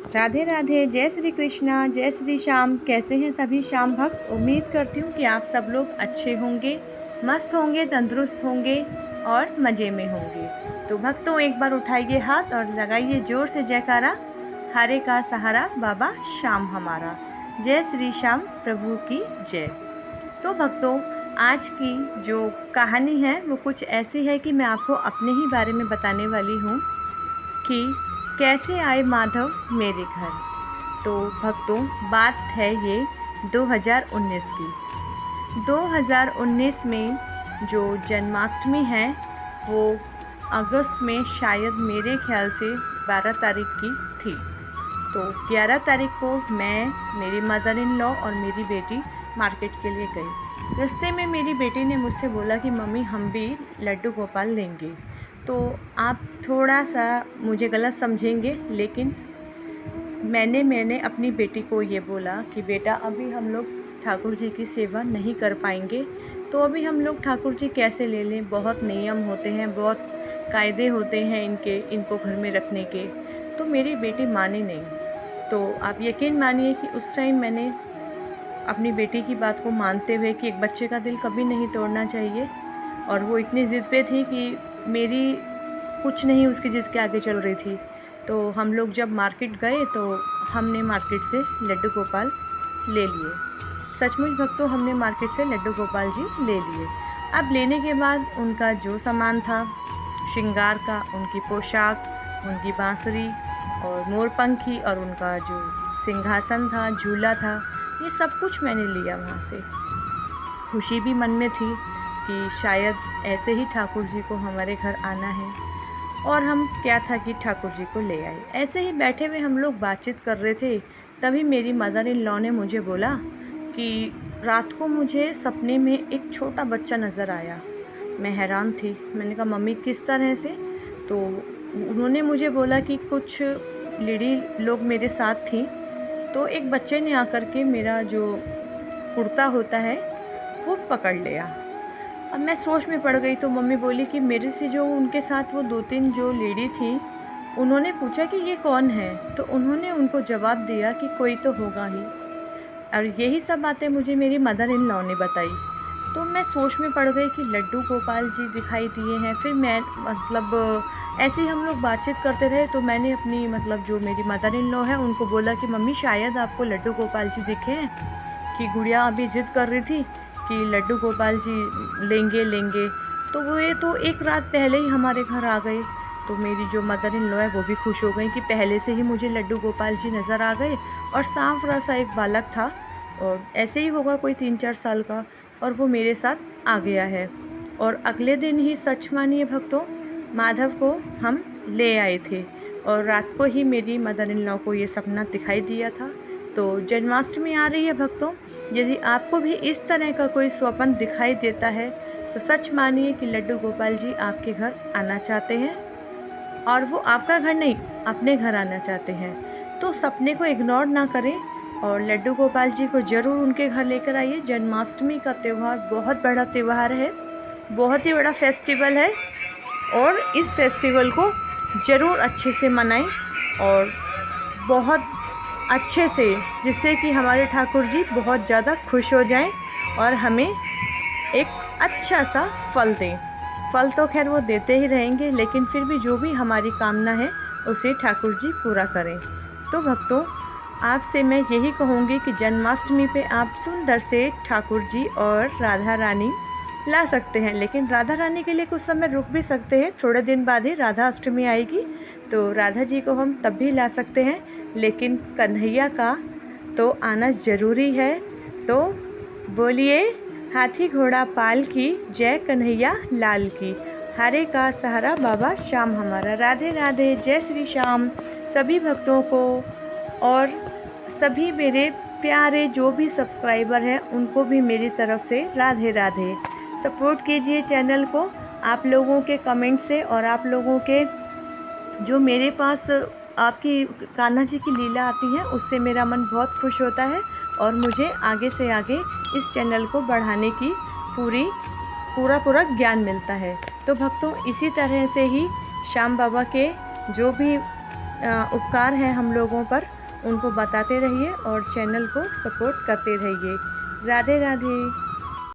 राधे राधे, जय श्री कृष्णा, जय श्री श्याम। कैसे हैं सभी श्याम भक्त। उम्मीद करती हूँ कि आप सब लोग अच्छे होंगे, मस्त होंगे, तंदुरुस्त होंगे और मज़े में होंगे। तो भक्तों, एक बार उठाइए हाथ और लगाइए ज़ोर से जयकारा। हरे का सहारा बाबा श्याम हमारा। जय श्री श्याम प्रभु की जय। तो भक्तों, आज की जो कहानी है वो कुछ ऐसी है कि मैं आपको अपने ही बारे में बताने वाली हूँ कि कैसे आए माधव मेरे घर। तो भक्तों, बात है ये 2019 की। 2019 में जो जन्माष्टमी है वो अगस्त में शायद मेरे ख्याल से 12 तारीख की थी। तो 11 तारीख को मैं, मेरी मदर इन लॉ और मेरी बेटी मार्केट के लिए गई। रास्ते में मेरी बेटी ने मुझसे बोला कि मम्मी, हम भी लड्डू गोपाल लेंगे। तो आप थोड़ा सा मुझे गलत समझेंगे, लेकिन मैंने अपनी बेटी को ये बोला कि बेटा, अभी हम लोग ठाकुर जी की सेवा नहीं कर पाएंगे, तो अभी हम लोग ठाकुर जी कैसे ले लें। बहुत नियम होते हैं, बहुत कायदे होते हैं इनको घर में रखने के। तो मेरी बेटी मानी नहीं। तो आप यकीन मानिए कि उस टाइम मैंने अपनी बेटी की बात को मानते हुए कि एक बच्चे का दिल कभी नहीं तोड़ना चाहिए, और वो इतनी ज़िद पे थी कि मेरी कुछ नहीं उसकी ज़िद के आगे चल रही थी। तो हम लोग जब मार्केट गए तो हमने मार्केट से लड्डू गोपाल ले लिए। सचमुच भक्तों, हमने मार्केट से लड्डू गोपाल जी ले लिए। अब लेने के बाद उनका जो सामान था श्रृंगार का, उनकी पोशाक, उनकी बांसुरी और मोरपंखी और उनका जो सिंहासन था, झूला था, ये सब कुछ मैंने लिया वहाँ से। खुशी भी मन में थी कि शायद ऐसे ही ठाकुर जी को हमारे घर आना है। और हम क्या था कि ठाकुर जी को ले आए। ऐसे ही बैठे हुए हम लोग बातचीत कर रहे थे, तभी मेरी मदर इन लॉ ने मुझे बोला कि रात को मुझे सपने में एक छोटा बच्चा नज़र आया। मैं हैरान थी। मैंने कहा, मम्मी किस तरह से? तो उन्होंने मुझे बोला कि कुछ लेडी लोग मेरे साथ थी, तो एक बच्चे ने आकर के मेरा जो कुर्ता होता है वो पकड़ लिया। अब मैं सोच में पड़ गई। तो मम्मी बोली कि मेरे से जो उनके साथ वो 2-3 जो लेडी थी, उन्होंने पूछा कि ये कौन है। तो उन्होंने उनको जवाब दिया कि कोई तो होगा ही। और यही सब बातें मुझे मेरी मदर इन लॉ ने बताई। तो मैं सोच में पड़ गई कि लड्डू गोपाल जी दिखाई दिए हैं। फिर मैं ऐसे ही हम लोग बातचीत करते रहे। तो मैंने अपनी जो मेरी मदर इन लॉ है उनको बोला कि मम्मी, शायद आपको लड्डू गोपाल जी दिखे हैं, कि गुड़िया अभी ज़िद कर रही थी कि लड्डू गोपाल जी लेंगे। तो वो ये तो एक रात पहले ही हमारे घर आ गए। तो मेरी जो मदर इन लॉ है वो भी खुश हो गई कि पहले से ही मुझे लड्डू गोपाल जी नज़र आ गए। और सांवरा सा एक बालक था, और ऐसे ही होगा कोई 3-4 साल का, और वो मेरे साथ आ गया है। और अगले दिन ही, सच मानिए भक्तों, माधव को हम ले आए थे। और रात को ही मेरी मदर इन लॉ को ये सपना दिखाई दिया था। तो जन्माष्टमी आ रही है भक्तों, यदि आपको भी इस तरह का कोई स्वप्न दिखाई देता है तो सच मानिए कि लड्डू गोपाल जी आपके घर आना चाहते हैं। और वो आपका घर नहीं, अपने घर आना चाहते हैं। तो सपने को इग्नोर ना करें और लड्डू गोपाल जी को ज़रूर उनके घर लेकर आइए। जन्माष्टमी का त्यौहार बहुत बड़ा त्यौहार है, बहुत ही बड़ा फेस्टिवल है, और इस फेस्टिवल को ज़रूर अच्छे से मनाएं, और बहुत अच्छे से, जिससे कि हमारे ठाकुर जी बहुत ज़्यादा खुश हो जाएं और हमें एक अच्छा सा फल दें। फल तो खैर वो देते ही रहेंगे, लेकिन फिर भी जो भी हमारी कामना है उसे ठाकुर जी पूरा करें। तो भक्तों, आपसे मैं यही कहूँगी कि जन्माष्टमी पे आप सुंदर से ठाकुर जी और राधा रानी ला सकते हैं, लेकिन राधा रानी के लिए कुछ समय रुक भी सकते हैं। थोड़े दिन बाद ही राधा अष्टमी आएगी, तो राधा जी को हम तब भी ला सकते हैं, लेकिन कन्हैया का तो आना ज़रूरी है। तो बोलिए, हाथी घोड़ा पाल की, जय कन्हैया लाल की। हरे का सहारा बाबा श्याम हमारा। राधे राधे, जय श्री श्याम सभी भक्तों को, और सभी मेरे प्यारे जो भी सब्सक्राइबर हैं उनको भी मेरी तरफ से राधे राधे। सपोर्ट कीजिए चैनल को आप लोगों के कमेंट से, और आप लोगों के जो मेरे पास आपकी कान्हा जी की लीला आती है उससे मेरा मन बहुत खुश होता है, और मुझे आगे से आगे इस चैनल को बढ़ाने की पूरा ज्ञान मिलता है। तो भक्तों, इसी तरह से ही श्याम बाबा के जो भी उपकार हैं हम लोगों पर, उनको बताते रहिए और चैनल को सपोर्ट करते रहिए। राधे राधे।